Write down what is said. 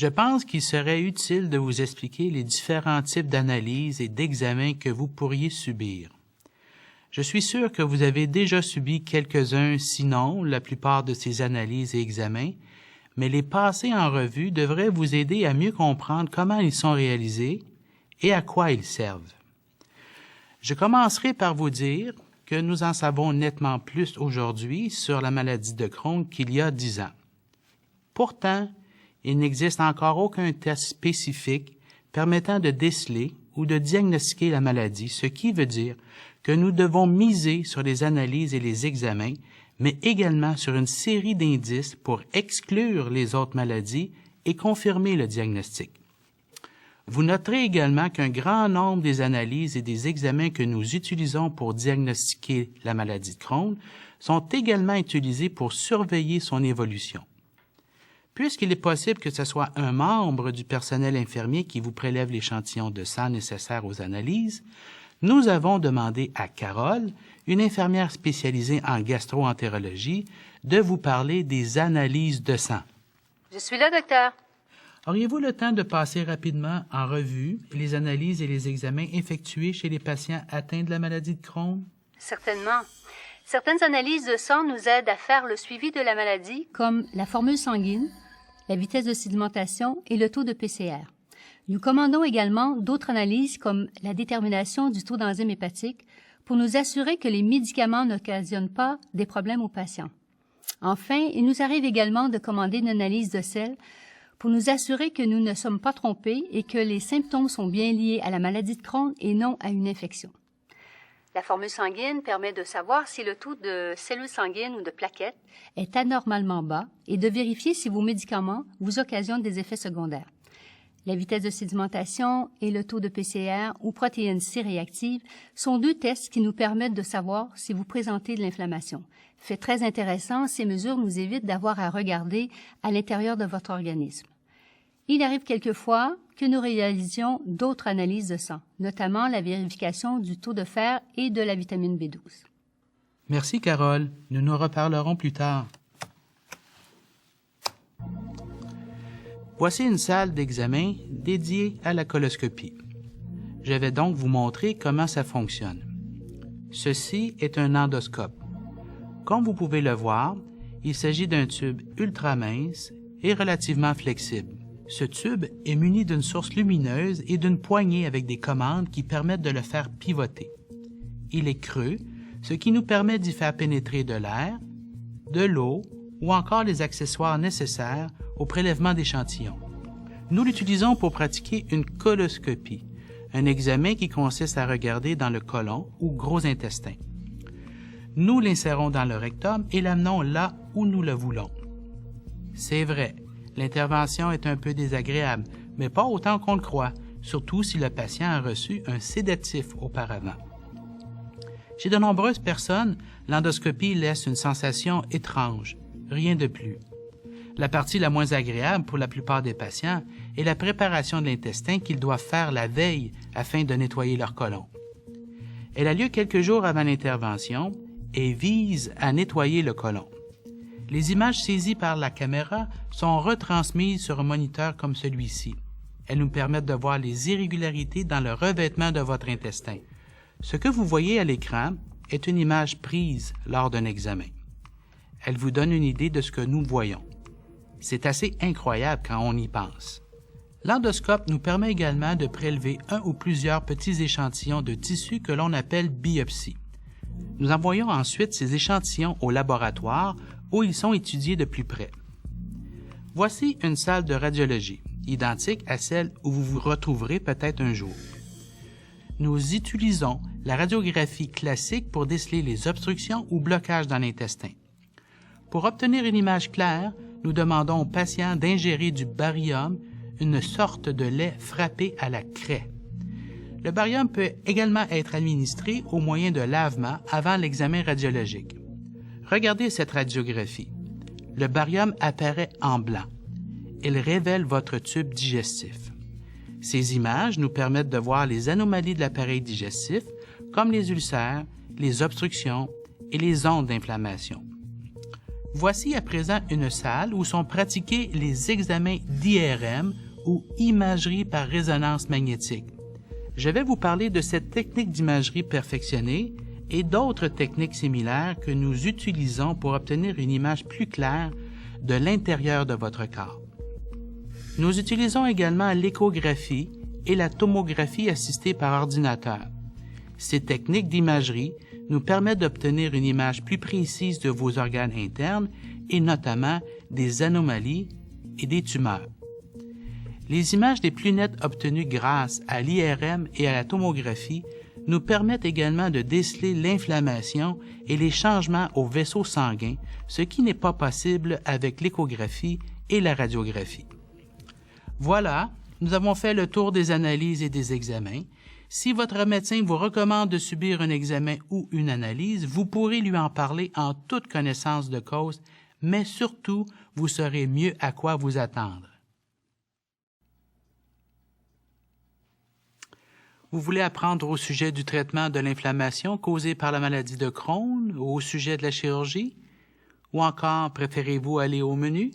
Je pense qu'il serait utile de vous expliquer les différents types d'analyses et d'examens que vous pourriez subir. Je suis sûr que vous avez déjà subi quelques-uns, sinon la plupart de ces analyses et examens, mais les passer en revue devrait vous aider à mieux comprendre comment ils sont réalisés et à quoi ils servent. Je commencerai par vous dire que nous en savons nettement plus aujourd'hui sur la maladie de Crohn qu'il y a 10 ans. Pourtant, il n'existe encore aucun test spécifique permettant de déceler ou de diagnostiquer la maladie, ce qui veut dire que nous devons miser sur les analyses et les examens, mais également sur une série d'indices pour exclure les autres maladies et confirmer le diagnostic. Vous noterez également qu'un grand nombre des analyses et des examens que nous utilisons pour diagnostiquer la maladie de Crohn sont également utilisés pour surveiller son évolution. Puisqu'il est possible que ce soit un membre du personnel infirmier qui vous prélève l'échantillon de sang nécessaire aux analyses, nous avons demandé à Carole, une infirmière spécialisée en gastro-entérologie, de vous parler des analyses de sang. Je suis là, docteur. Auriez-vous le temps de passer rapidement en revue les analyses et les examens effectués chez les patients atteints de la maladie de Crohn? Certainement. Certaines analyses de sang nous aident à faire le suivi de la maladie, comme la formule sanguine, la vitesse de sédimentation et le taux de PCR. Nous commandons également d'autres analyses comme la détermination du taux d'enzyme hépatique pour nous assurer que les médicaments n'occasionnent pas des problèmes aux patients. Enfin, il nous arrive également de commander une analyse de sel pour nous assurer que nous ne sommes pas trompés et que les symptômes sont bien liés à la maladie de Crohn et non à une infection. La formule sanguine permet de savoir si le taux de cellules sanguines ou de plaquettes est anormalement bas et de vérifier si vos médicaments vous occasionnent des effets secondaires. La vitesse de sédimentation et le taux de PCR ou protéine C réactive sont deux tests qui nous permettent de savoir si vous présentez de l'inflammation. Fait très intéressant, ces mesures nous évitent d'avoir à regarder à l'intérieur de votre organisme. Il arrive quelquefois que nous réalisions d'autres analyses de sang, notamment la vérification du taux de fer et de la vitamine B12. Merci, Carole. Nous nous reparlerons plus tard. Voici une salle d'examen dédiée à la coloscopie. Je vais donc vous montrer comment ça fonctionne. Ceci est un endoscope. Comme vous pouvez le voir, il s'agit d'un tube ultra mince et relativement flexible. Ce tube est muni d'une source lumineuse et d'une poignée avec des commandes qui permettent de le faire pivoter. Il est creux, ce qui nous permet d'y faire pénétrer de l'air, de l'eau ou encore les accessoires nécessaires au prélèvement d'échantillons. Nous l'utilisons pour pratiquer une coloscopie, un examen qui consiste à regarder dans le côlon ou gros intestin. Nous l'insérons dans le rectum et l'amenons là où nous le voulons. C'est vrai, l'intervention est un peu désagréable, mais pas autant qu'on le croit, surtout si le patient a reçu un sédatif auparavant. Chez de nombreuses personnes, l'endoscopie laisse une sensation étrange, rien de plus. La partie la moins agréable pour la plupart des patients est la préparation de l'intestin qu'ils doivent faire la veille afin de nettoyer leur côlon. Elle a lieu quelques jours avant l'intervention et vise à nettoyer le côlon. Les images saisies par la caméra sont retransmises sur un moniteur comme celui-ci. Elles nous permettent de voir les irrégularités dans le revêtement de votre intestin. Ce que vous voyez à l'écran est une image prise lors d'un examen. Elle vous donne une idée de ce que nous voyons. C'est assez incroyable quand on y pense. L'endoscope nous permet également de prélever un ou plusieurs petits échantillons de tissu que l'on appelle biopsie. Nous envoyons ensuite ces échantillons au laboratoire où ils sont étudiés de plus près. Voici une salle de radiologie, identique à celle où vous vous retrouverez peut-être un jour. Nous utilisons la radiographie classique pour déceler les obstructions ou blocages dans l'intestin. Pour obtenir une image claire, nous demandons aux patients d'ingérer du barium, une sorte de lait frappé à la craie. Le barium peut également être administré au moyen de lavement avant l'examen radiologique. Regardez cette radiographie. Le barium apparaît en blanc. Il révèle votre tube digestif. Ces images nous permettent de voir les anomalies de l'appareil digestif, comme les ulcères, les obstructions et les ondes d'inflammation. Voici à présent une salle où sont pratiqués les examens d'IRM ou imagerie par résonance magnétique. Je vais vous parler de cette technique d'imagerie perfectionnée et d'autres techniques similaires que nous utilisons pour obtenir une image plus claire de l'intérieur de votre corps. Nous utilisons également l'échographie et la tomographie assistée par ordinateur. Ces techniques d'imagerie nous permettent d'obtenir une image plus précise de vos organes internes et notamment des anomalies et des tumeurs. Les images les plus nettes obtenues grâce à l'IRM et à la tomographie nous permettent également de déceler l'inflammation et les changements au vaisseau sanguin, ce qui n'est pas possible avec l'échographie et la radiographie. Voilà, nous avons fait le tour des analyses et des examens. Si votre médecin vous recommande de subir un examen ou une analyse, vous pourrez lui en parler en toute connaissance de cause, mais surtout, vous saurez mieux à quoi vous attendre. Vous voulez apprendre au sujet du traitement de l'inflammation causée par la maladie de Crohn ou au sujet de la chirurgie? Ou encore, préférez-vous aller au menu?